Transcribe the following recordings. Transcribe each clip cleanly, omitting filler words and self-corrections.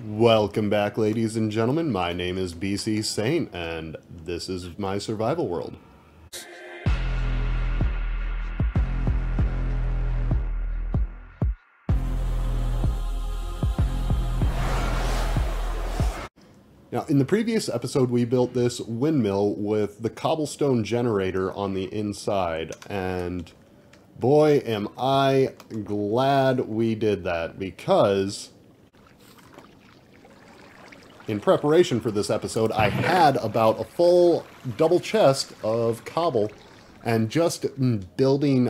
Welcome back, ladies and gentlemen. My name is BC Saint, and this is my survival world. Now, in the previous episode, we built this windmill with the cobblestone generator on the inside, and boy, am I glad we did that, because in preparation for this episode, I had about a full double chest of cobble, and just building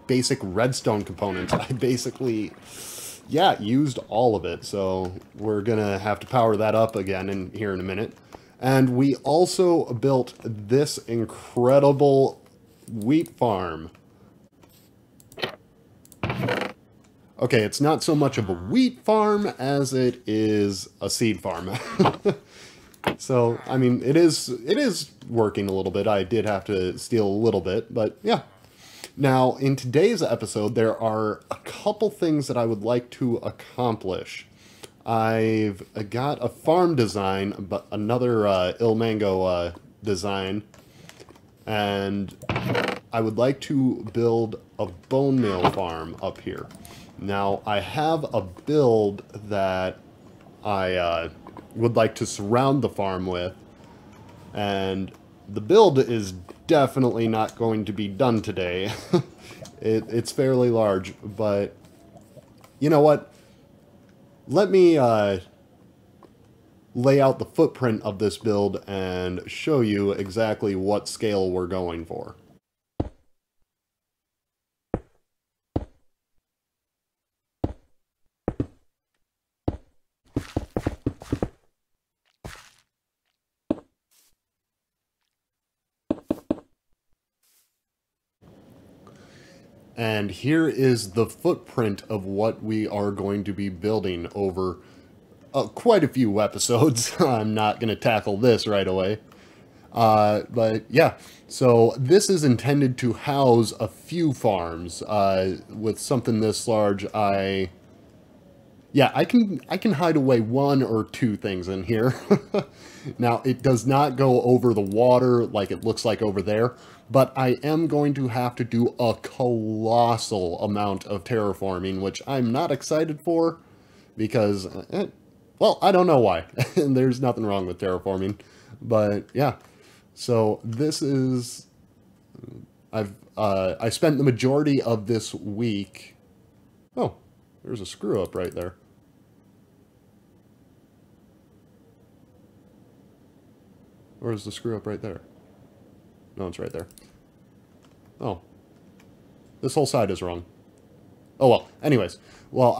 basic redstone components, I basically, used all of it. So we're gonna have to power that up again here in a minute. And we also built this incredible wheat farm. Okay, it's not so much of a wheat farm as it is a seed farm. So, I mean, it is working a little bit. I did have to steal a little bit, but yeah. Now, in today's episode, there are a couple things that I would like to accomplish. I've got a farm design, but another Ilmango design, and I would like to build a Bonemeal farm up here. Now, I have a build that I would like to surround the farm with, and the build is definitely not going to be done today. It's fairly large, but you know what? Let me lay out the footprint of this build and show you exactly what scale we're going for. And here is the footprint of what we are going to be building over quite a few episodes. I'm not going to tackle this right away. But yeah, so this is intended to house a few farms. With something this large, I can hide away one or two things in here. Now, it does not go over the water like it looks like over there, but I am going to have to do a colossal amount of terraforming, which I'm not excited for, because, well, I don't know why. And there's nothing wrong with terraforming, but yeah. So this is, I spent the majority of this week, oh, there's a screw up right there. Or is the screw up right there? No, it's right there. Oh. This whole side is wrong. Oh well, anyways. Well,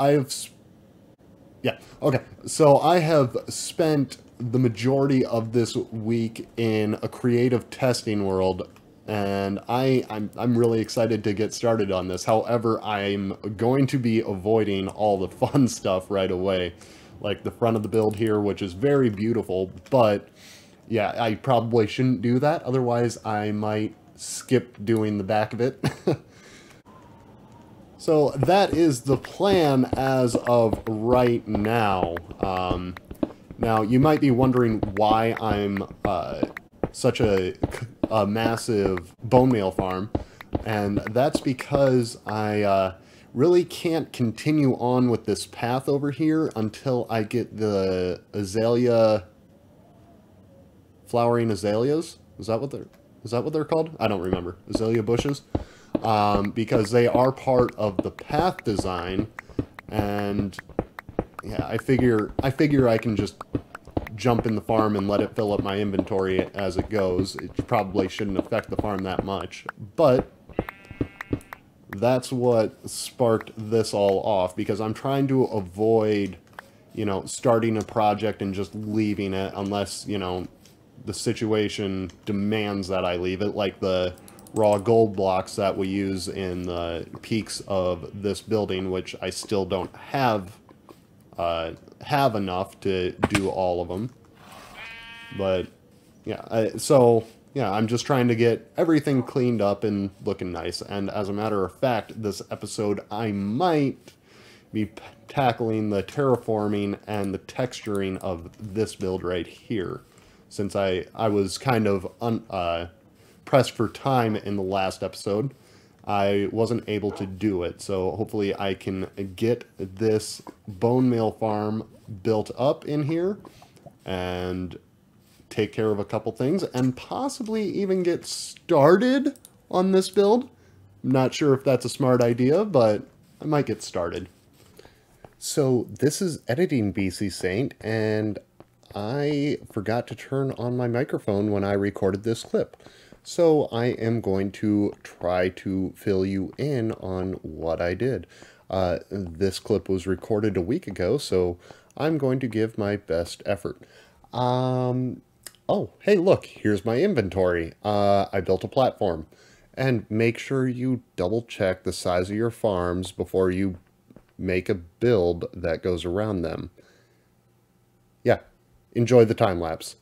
yeah, okay. So I have spent the majority of this week in a creative testing world, and I'm really excited to get started on this. However, I'm going to be avoiding all the fun stuff right away. Like the front of the build here, which is very beautiful, but yeah, I probably shouldn't do that, otherwise I might skip doing the back of it. So that is the plan as of right now. Now, you might be wondering why I'm such a massive Bonemeal farm, and that's because I really can't continue on with this path over here until I get the flowering azaleas. Is that what they're called? I don't remember. Azalea bushes. Because they are part of the path design, and yeah, I figure I can just jump in the farm and let it fill up my inventory as it goes. It probably shouldn't affect the farm that much, but that's what sparked this all off, because I'm trying to avoid, starting a project and just leaving it unless, the situation demands that I leave it, like the raw gold blocks that we use in the peaks of this building, which I still don't have enough to do all of them. But yeah, I'm just trying to get everything cleaned up and looking nice. And as a matter of fact, this episode I might be tackling the terraforming and the texturing of this build right here, since I was kind of pressed for time in the last episode. I wasn't able to do it, so hopefully I can get this Bonemeal farm built up in here and take care of a couple things and possibly even get started on this build. I'm not sure if that's a smart idea, but I might get started. So this is Editing BC Saint, and I forgot to turn on my microphone when I recorded this clip. So I am going to try to fill you in on what I did. This clip was recorded a week ago, so I'm going to give my best effort. Oh, hey, look, here's my inventory. I built a platform. And make sure you double check the size of your farms before you make a build that goes around them. Yeah, enjoy the time lapse.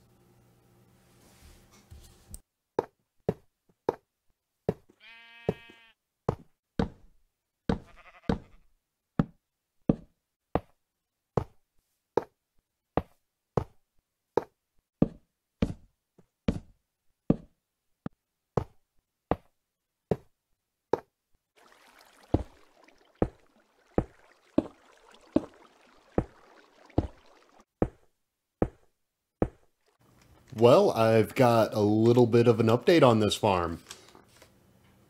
Well, I've got a little bit of an update on this farm.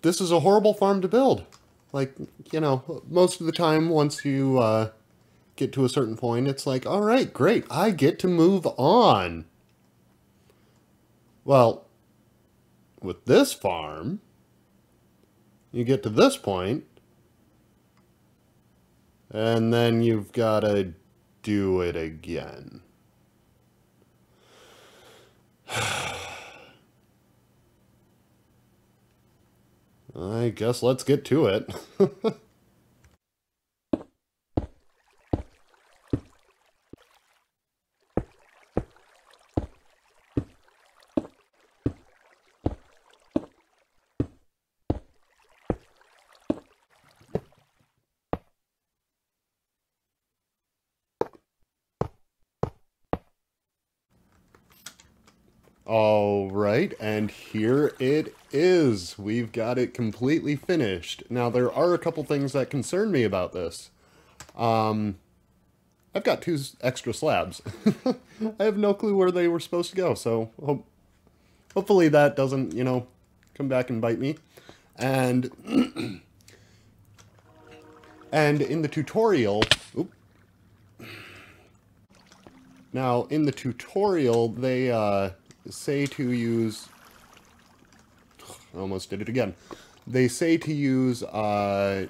This is a horrible farm to build. Like, you know, most of the time once you get to a certain point, it's like, all right, great, I get to move on. Well, with this farm, you get to this point, and then you've got to do it again. I guess let's get to it. All right, and here it is. We've got it completely finished. Now, there are a couple things that concern me about this. I've got 2 extra slabs. I have no clue where they were supposed to go, so hopefully that doesn't, you know, come back and bite me. And and in the tutorial, now in the tutorial they say to use, I almost did it again. They say to use shroom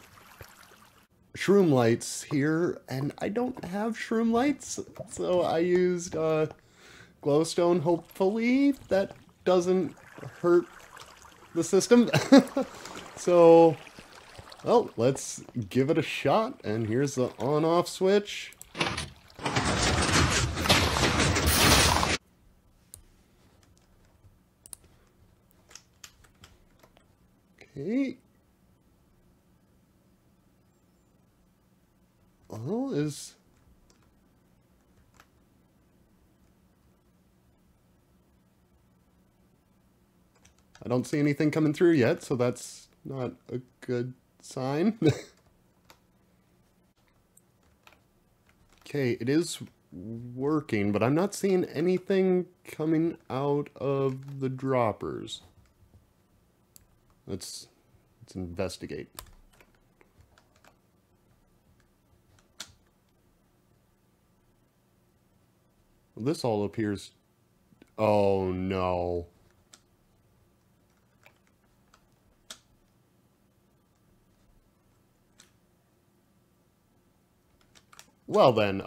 lights here, and I don't have shroom lights, so I used glowstone. Hopefully that doesn't hurt the system. So, well, let's give it a shot, and here's the on-off switch. Okay. Well, I don't see anything coming through yet, so that's not a good sign. Okay, it is working, but I'm not seeing anything coming out of the droppers. Let's investigate. Well, this all appears... Oh, no. Well then,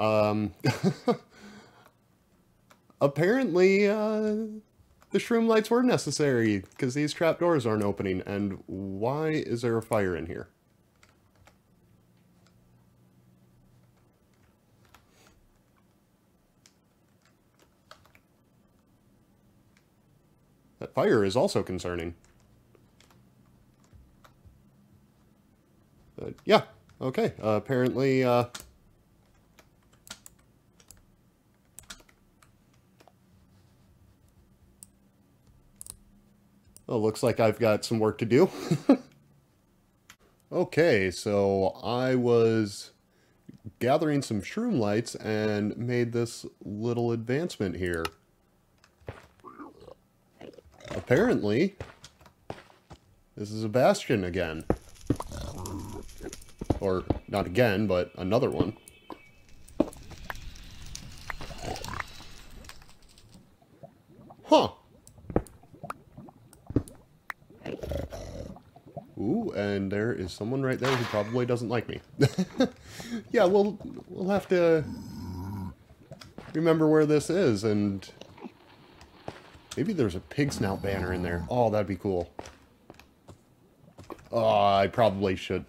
apparently, the shroom lights were necessary, because these trapdoors aren't opening, and why is there a fire in here? That fire is also concerning. But, yeah, Okay, apparently, well, looks like I've got some work to do. Okay, so I was gathering some shroom lights and made this little advancement here. Apparently, this is a bastion again. Or, not again, but another one. Huh. Ooh, and there is someone right there who probably doesn't like me. Yeah, we'll have to remember where this is, and maybe there's a pig snout banner in there. Oh, that'd be cool. Oh, I probably should.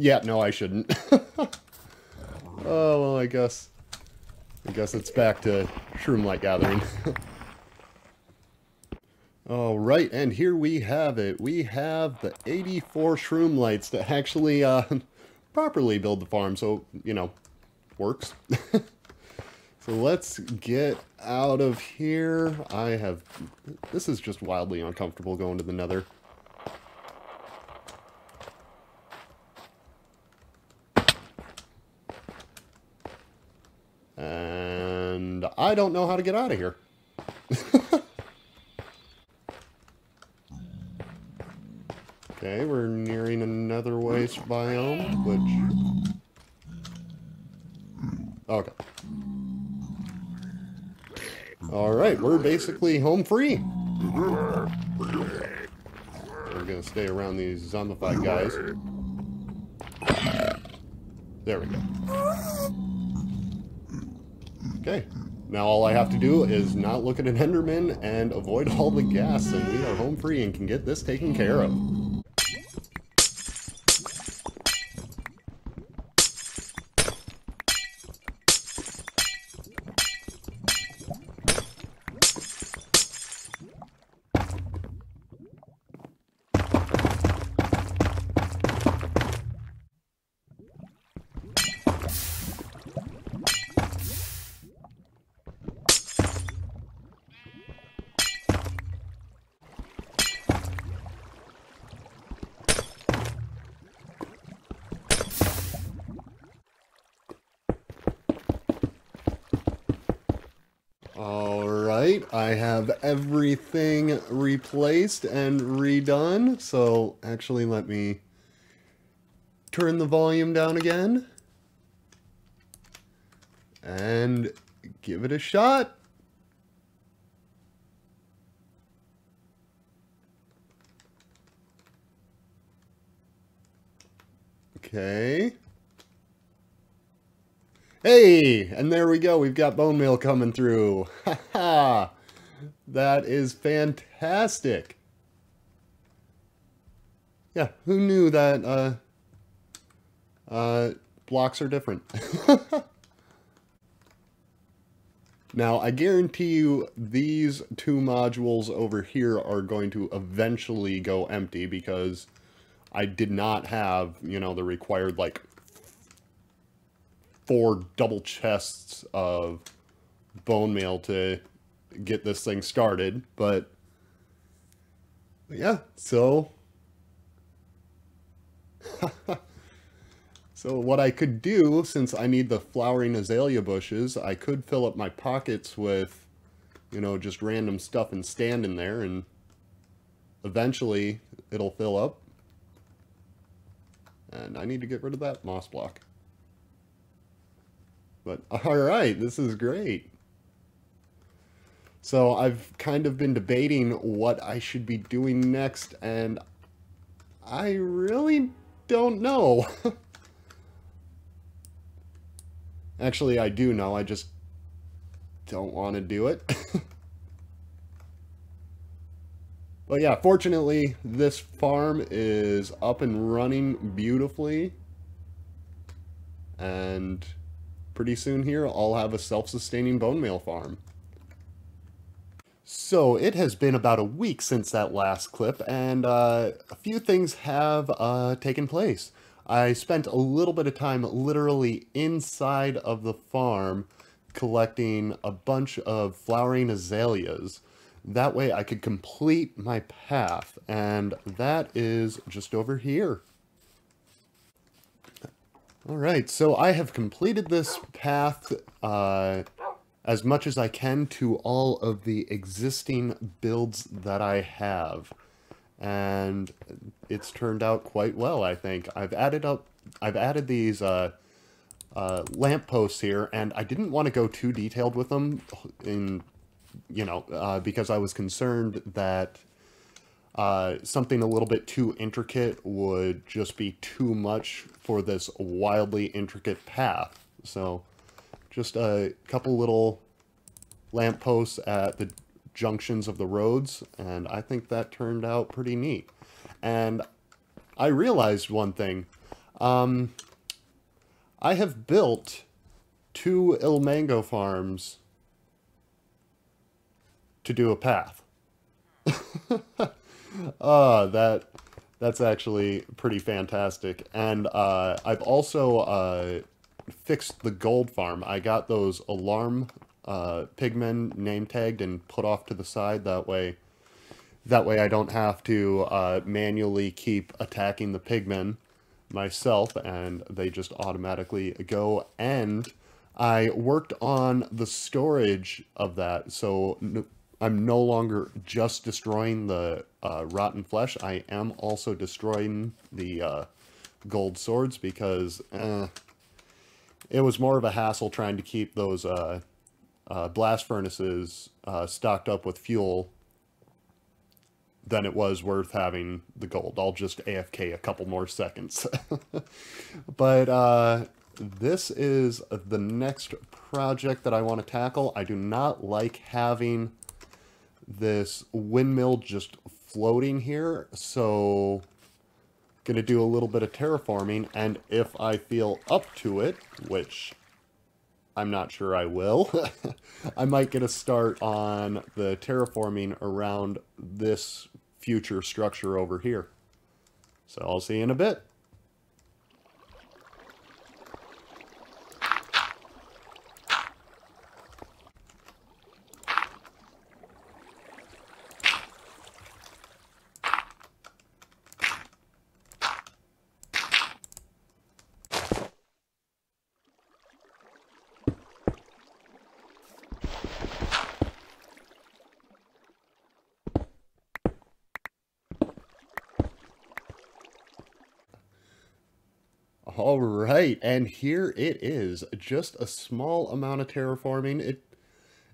Yeah, no, I shouldn't. Oh, well, I guess it's back to shroom light gathering. Alright, and here we have it. We have the 84 shroom lights to actually properly build the farm, so, you know, works. So let's get out of here. This is just wildly uncomfortable going to the nether. And I don't know how to get out of here. Okay, we're nearing another waste biome, which... Okay. Alright, we're basically home free. We're gonna stay around these zombified guys. There we go. Okay, now all I have to do is not look at an Enderman and avoid all the gas, and we are home free and can get this taken care of. Alright, I have everything replaced and redone, so actually let me turn the volume down again and give it a shot. Okay. Hey, and there we go. We've got Bonemeal coming through. Haha. That is fantastic. Yeah, who knew that blocks are different? Now, I guarantee you these two modules over here are going to eventually go empty because I did not have, you know, the required, like, 4 double chests of Bonemeal to get this thing started, but yeah, so so what I could do, since I need the flowering azalea bushes, I could fill up my pockets with, you know, just random stuff and stand in there, and eventually it'll fill up. And I need to get rid of that moss block. But, alright, this is great. So, I've kind of been debating what I should be doing next, and I really don't know. Actually, I do know, I just don't want to do it. But yeah, fortunately, this farm is up and running beautifully. And pretty soon here, I'll have a self-sustaining Bonemeal farm. So, it has been about a week since that last clip, and a few things have taken place. I spent a little bit of time literally inside of the farm collecting a bunch of flowering azaleas. That way I could complete my path, and that is just over here. Alright, so I have completed this path as much as I can to all of the existing builds that I have. And it's turned out quite well, I think. I've added these lampposts here, and I didn't want to go too detailed with them because I was concerned that something a little bit too intricate would just be too much for this wildly intricate path. So just a couple little lampposts at the junctions of the roads, and I think that turned out pretty neat. And I realized one thing. I have built 2 Ilmango farms to do a path. That's actually pretty fantastic. And I've also fixed the gold farm. I got those alarm pigmen name tagged and put off to the side. That way I don't have to manually keep attacking the pigmen myself, and they just automatically go. And I worked on the storage of that, so I'm no longer just destroying the rotten flesh. I am also destroying the gold swords, because it was more of a hassle trying to keep those blast furnaces stocked up with fuel than it was worth having the gold. I'll just AFK a couple more seconds. But this is the next project that I want to tackle. I do not like having this windmill just floating here, so gonna do a little bit of terraforming, and if I feel up to it, which I'm not sure I will, I might get a start on the terraforming around this future structure over here. So I'll see you in a bit. All right, and here it is. Just a small amount of terraforming.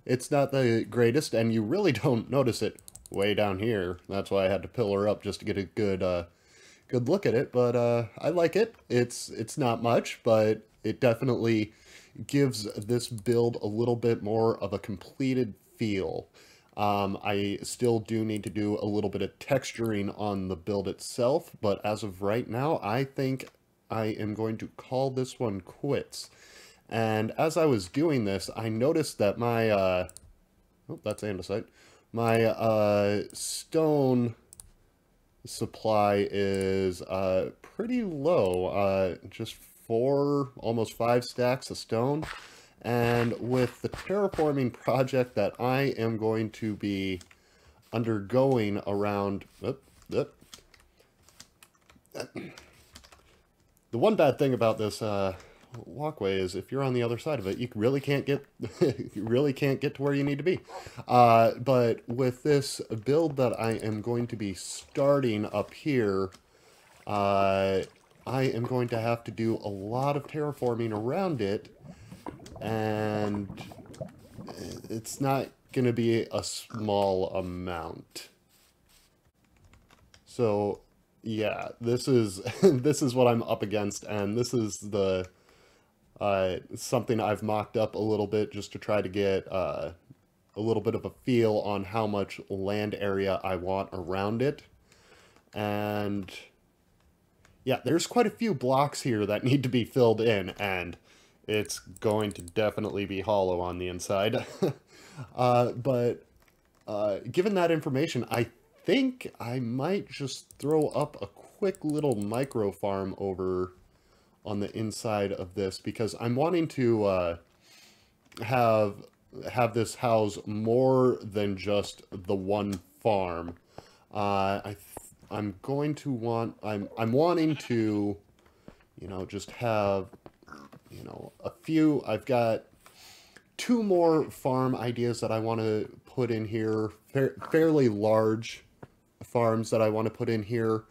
It's not the greatest, and you really don't notice it way down here. That's why I had to pillar up just to get a good look at it. But I like it. It's not much, but it definitely gives this build a little bit more of a completed feel. I still do need to do a little bit of texturing on the build itself, but as of right now, I think I am going to call this one quits. And as I was doing this, I noticed that my, oh, that's andesite. My stone supply is pretty low, just almost 5 stacks of stone. And with the terraforming project that I am going to be undergoing around, the one bad thing about this walkway is if you're on the other side of it, you really can't get you really can't get to where you need to be. But with this build that I am going to be starting up here, I am going to have to do a lot of terraforming around it, and it's not going to be a small amount. So yeah, this is this is what I'm up against, and this is the something I've mocked up a little bit just to try to get a little bit of a feel on how much land area I want around it. And yeah, there's quite a few blocks here that need to be filled in, and it's going to definitely be hollow on the inside. But given that information, I think I might just throw up a quick little micro farm over on the inside of this, because I'm wanting to have this house more than just the one farm. I'm going to want, I'm wanting to, you know, just have, you know, a few. I've got 2 more farm ideas that I want to put in here, fairly large farms that I want to put in here.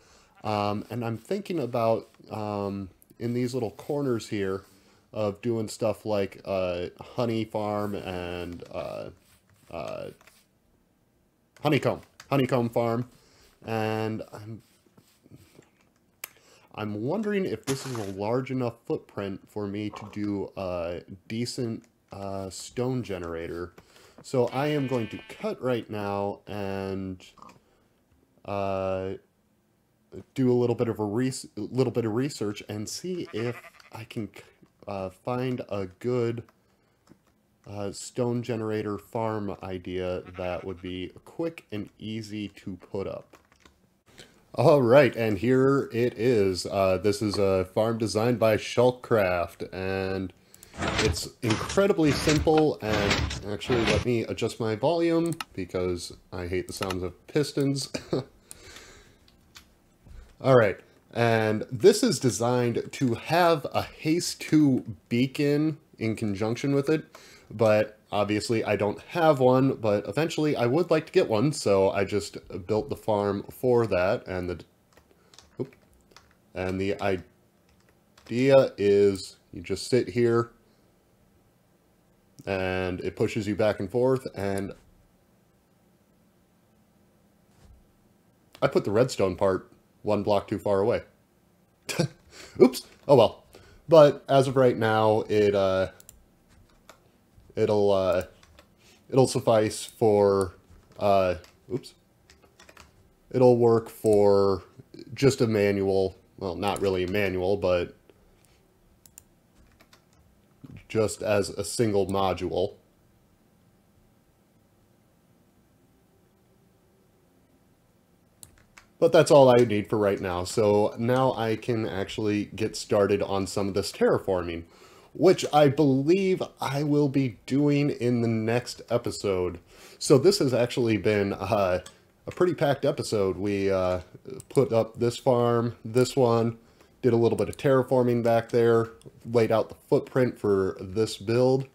And I'm thinking about, in these little corners here, of doing stuff like honey farm and honeycomb farm. And I'm wondering if this is a large enough footprint for me to do a decent stone generator. So I am going to cut right now and do a little bit of research and see if I can find a good stone generator farm idea that would be quick and easy to put up. All right, and here it is. This is a farm designed by ShulkCraft, and it's incredibly simple. And actually, let me adjust my volume because I hate the sounds of pistons. All right, and this is designed to have a haste 2 beacon in conjunction with it, but obviously I don't have one, but eventually I would like to get one, so I just built the farm for that. And the idea is you just sit here and it pushes you back and forth, and I put the redstone part 1 block too far away. Oops. Oh well. But as of right now, it'll suffice for oops. It'll work for just a manual. Well, not really a manual, but just as a single module. But that's all I need for right now. So now I can actually get started on some of this terraforming, which I believe I will be doing in the next episode. So this has actually been a pretty packed episode. We put up this farm, this one, did a little bit of terraforming back there, laid out the footprint for this build,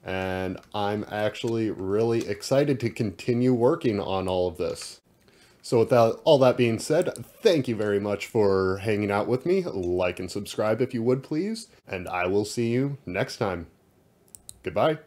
and I'm actually really excited to continue working on all of this. So with all that being said, thank you very much for hanging out with me. Like and subscribe if you would, please. And I will see you next time. Goodbye.